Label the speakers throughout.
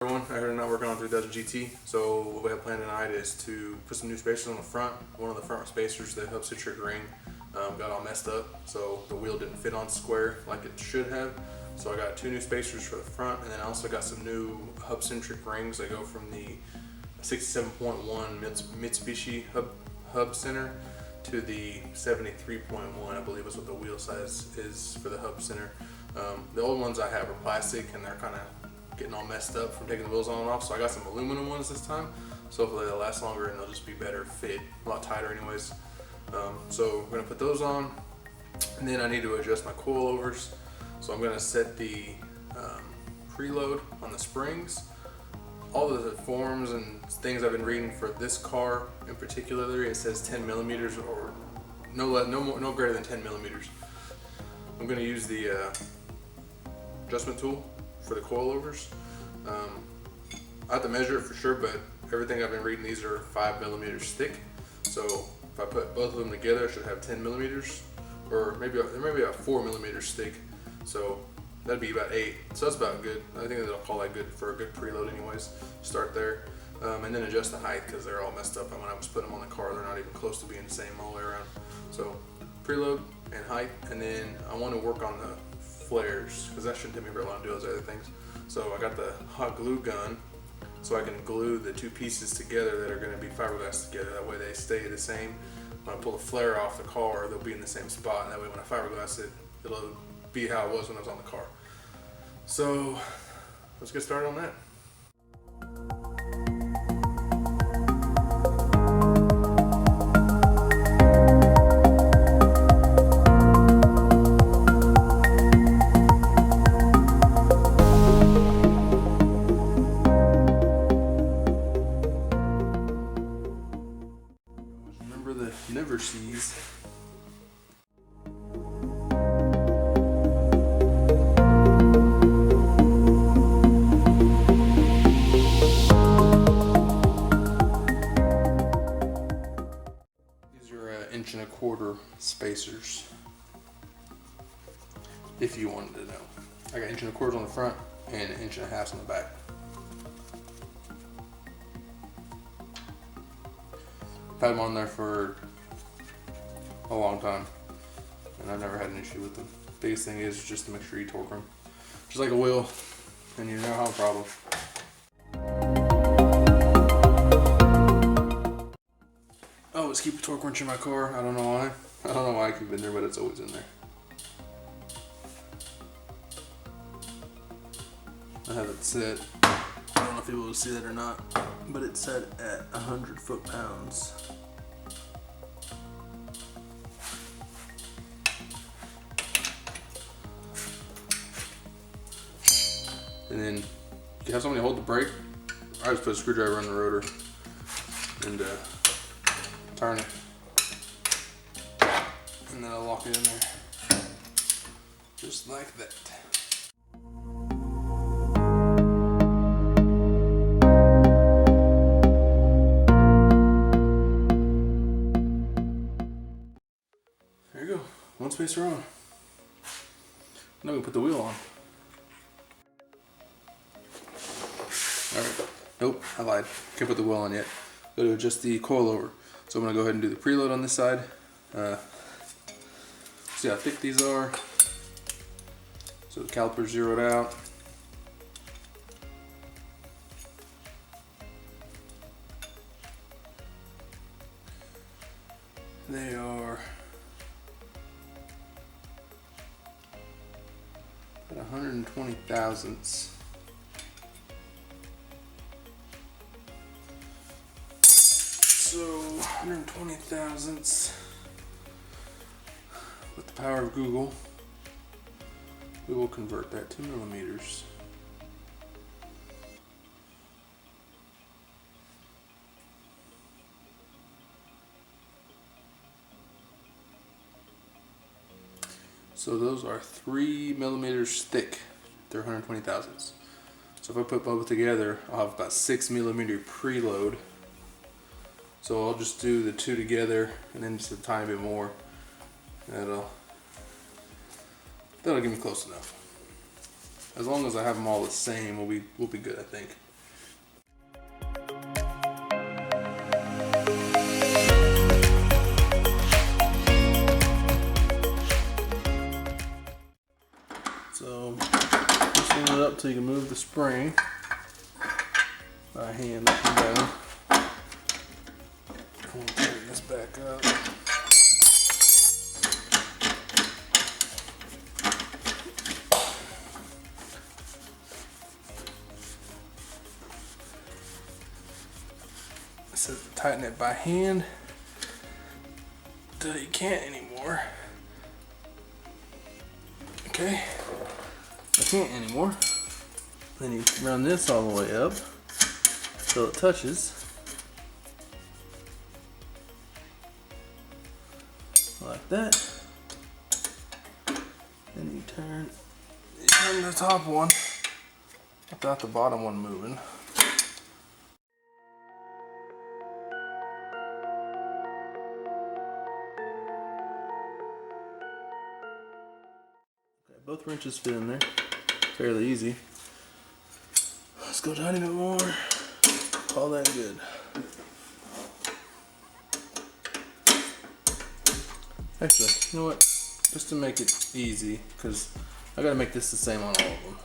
Speaker 1: Everyone, I heard I'm not working on 3000 GT, so what we have planned tonight is to put some new spacers on the front. One of the front spacers, the hub centric ring, got all messed up, so the wheel didn't fit on square like it should have. So I got two new spacers for the front, and then I also got some new hub centric rings that go from the 67.1 Mitsubishi hub center to the 73.1, I believe is what the wheel size is for the hub center. The old ones I have are plastic, and they're kind of getting all messed up from taking the wheels on and off, so I got some aluminum ones this time, so hopefully they'll last longer and they'll just be better fit, a lot tighter anyways. So we're going to put those on, and then I need to adjust my coilovers, so I'm going to set the preload on the springs. All the forms and things I've been reading for this car in particular, it says 10 millimeters or no greater than 10 millimeters. I'm going to use the adjustment tool for the coilovers. I have to measure it for sure, but everything I've been reading, these are 5 millimeters thick. So if I put both of them together, I should have 10 millimeters, or maybe about 4 millimeters thick. So that'd be about 8. So that's about good. I think they'll call that good for a good preload anyways. Start there. And then adjust the height because they're all messed up. And when I was putting them on the car, they're not even close to being the same all the way around. So preload and height, and then I want to work on the flares because that shouldn't take me very long to do those other things. So I got the hot glue gun so I can glue the two pieces together that are going to be fiberglass together. That way they stay the same. When I pull the flare off the car, they'll be in the same spot, and that way when I fiberglass it, it'll be how it was when I was on the car. So let's get started on that. Remember the never sees. These are 1.25" spacers, if you wanted to know. I got 1.25" on the front and 1.5" inches on the back. I've had them on there for a long time, and I've never had an issue with them. Biggest thing is just to make sure you torque them, just like a wheel, and you never have a problem. I always keep a torque wrench in my car. I don't know why. I don't know why I keep it in there, but it's always in there. I have it set. I don't know if you'll be able to see that or not, but it's set at 100 foot-pounds. And then you have somebody hold the brake. I just put a screwdriver on the rotor and turn it, and then I'll lock it in there, just like that. There you go, one spacer on. Now we put the wheel on. Alright, nope, I lied. Can't put the wheel on yet. Go to adjust the coilover. So I'm going to go ahead and do the preload on this side. See how thick these are. So the caliper's zeroed out. They are at 120 thousandths. So 120 thousandths with the power of Google, we will convert that to millimeters. So those are 3 millimeters thick. They're 120 thousandths. So if I put both together, I'll have about 6 millimeter preload. So I'll just do the two together and then just a tiny bit more. That'll get me close enough. As long as I have them all the same, we'll be good, I think. spring by hand up and down. We'll tighten this back up. It says to tighten it by hand until you can't anymore. Okay, I can't anymore. Then you run this all the way up till it touches. Like that. Then you turn the top one without the bottom one moving. Okay, both wrenches fit in there. Fairly easy. Let's go tiny bit more. Call that good. Actually, you know what? Just to make it easy, because I gotta make this the same on all of them.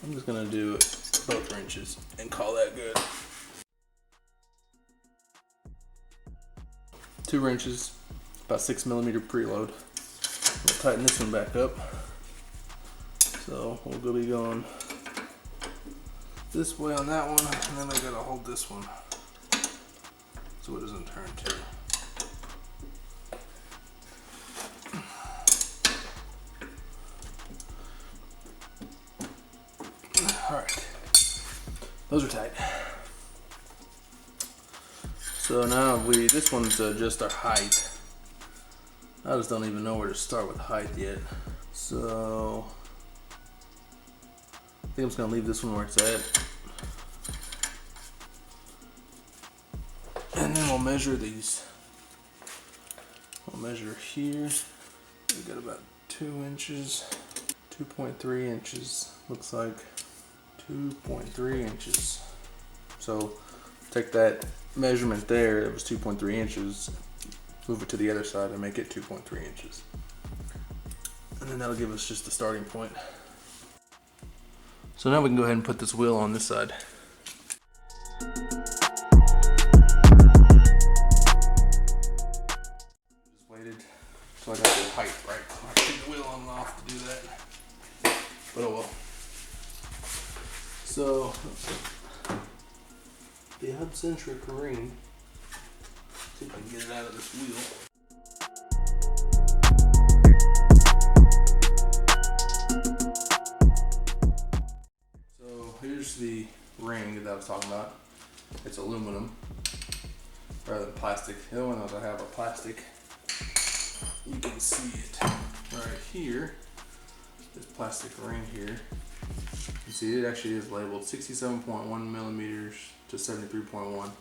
Speaker 1: I'm just gonna do both wrenches and call that good. 2 wrenches, about 6mm preload. We'll tighten this one back up. So we'll go be going this way on that one, and then I gotta hold this one so it doesn't turn too. Alright, those are tight. So now this one's just our height. I just don't even know where to start with height yet. So I think I'm just gonna leave this one where it's at. And then we'll measure these. We'll measure here. We got about 2 inches, 2.3 inches, looks like 2.3 inches. So take that measurement there, it was 2.3 inches, move it to the other side and make it 2.3 inches. And then that'll give us just the starting point. So now we can go ahead and put this wheel on this side. Just waited till I got the height right. I took the wheel on and off to do that. But oh well. So the eccentric ring, see if I can get it out of this wheel. So here's the ring that I was talking about. It's aluminum rather than plastic. The other one I have a plastic. You can see it right here. This plastic ring here. You see it actually is labeled 67.1mm to 73.1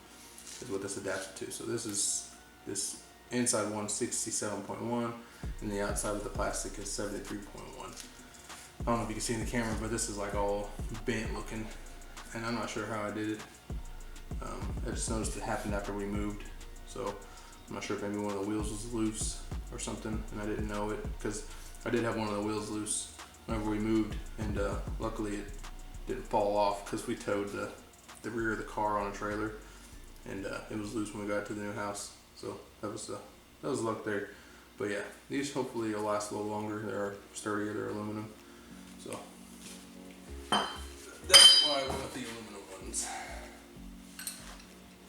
Speaker 1: is what this adapts to. So this inside one 67.1 and the outside of the plastic is 73.1. I don't know if you can see in the camera, but this is like all bent looking, and I'm not sure how I did it. I just noticed it happened after we moved, so I'm not sure if maybe one of the wheels was loose or something and I didn't know it, because I did have one of the wheels loose whenever we moved, and luckily it didn't fall off because we towed the rear of the car on a trailer, and it was loose when we got to the new house. So that was luck there. But yeah, these hopefully will last a little longer. They're sturdier, they're aluminum. So that's why I went with the aluminum ones.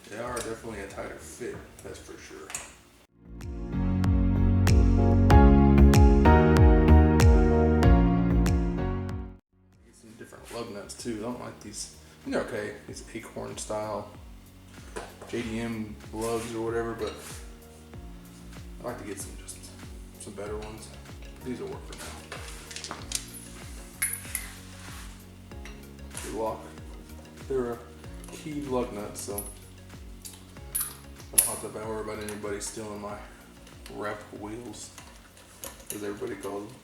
Speaker 1: They are definitely a tighter fit, that's for sure. Get some different lug nuts too. I don't like these. They're okay. These acorn style JDM lugs or whatever, but I like to get some better ones. These will work for now. They lock. They're a key lug nut, so I don't have to worry about anybody stealing my rep wheels, as everybody calls them.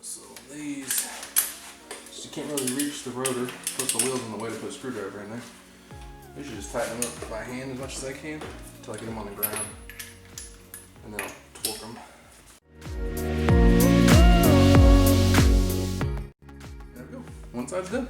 Speaker 1: So these, you can't really reach the rotor, plus the wheel's in the way to put a screwdriver in there. I usually just tighten them up by hand as much as I can until I get them on the ground. and then I'll torque them. There we go. One side's done.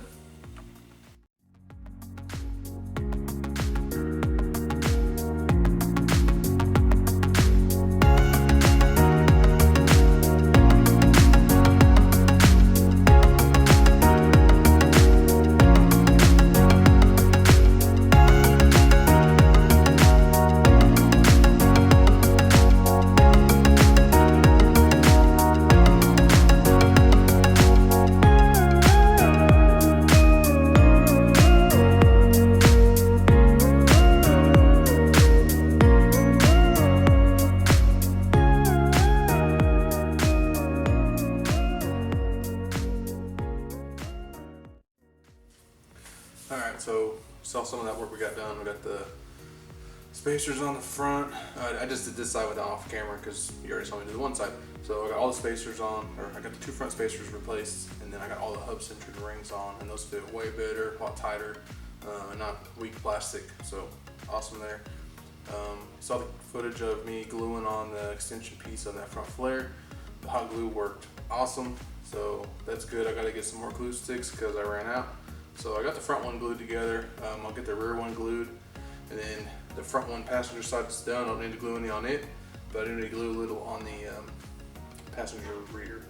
Speaker 1: Alright, so saw some of that work we got done. We got the spacers on the front. I just did this side without off camera because you already saw me do the one side. So I got all the spacers on, or I got the two front spacers replaced, and then I got all the hub centered rings on, and those fit way better, a lot tighter, and not weak plastic. So awesome there. Saw the footage of me gluing on the extension piece on that front flare. The hot glue worked awesome, so that's good. I got to get some more glue sticks because I ran out. So I got the front one glued together. I'll get the rear one glued, and then the front one passenger side is done. I don't need to glue any on it, but I do need to glue a little on the passenger rear.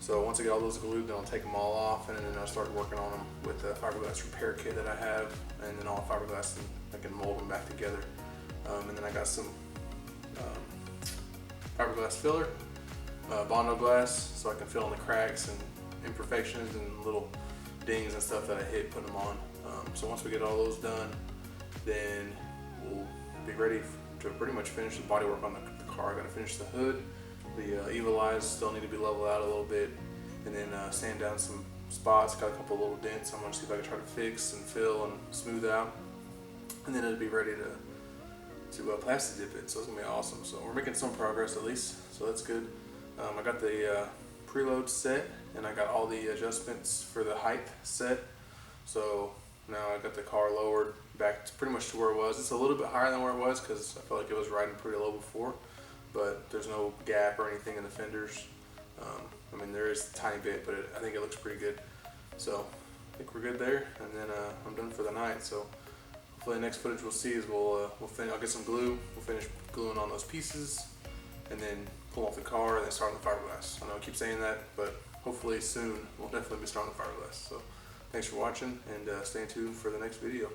Speaker 1: So once I get all those glued, then I'll take them all off, and then I'll start working on them with the fiberglass repair kit that I have, and then all the fiberglass, and I can mold them back together. And then I got some fiberglass filler, Bondo glass, so I can fill in the cracks and imperfections and little dings and stuff that I hit putting them on. So once we get all those done, then we'll be ready to pretty much finish the bodywork on the car. I got to finish the hood. The evil eyes still need to be leveled out a little bit, and then sand down some spots. Got a couple little dents I'm going to see if I can try to fix and fill and smooth out, and then it'll be ready to plastic dip it. So it's going to be awesome. So we're making some progress at least, so that's good. I got the preload set, and I got all the adjustments for the height set. So now I got the car lowered back to pretty much to where it was. It's a little bit higher than where it was because I felt like it was riding pretty low before, but there's no gap or anything in the fenders. I mean, there is a tiny bit, but I think it looks pretty good. So I think we're good there, and then I'm done for the night. So hopefully the next footage we'll see is I'll get some glue. We'll finish gluing on those pieces, and then pull off the car and then start on the fiberglass. I know I keep saying that, but hopefully soon we'll definitely be starting the fiberglass. So thanks for watching, and stay tuned for the next video.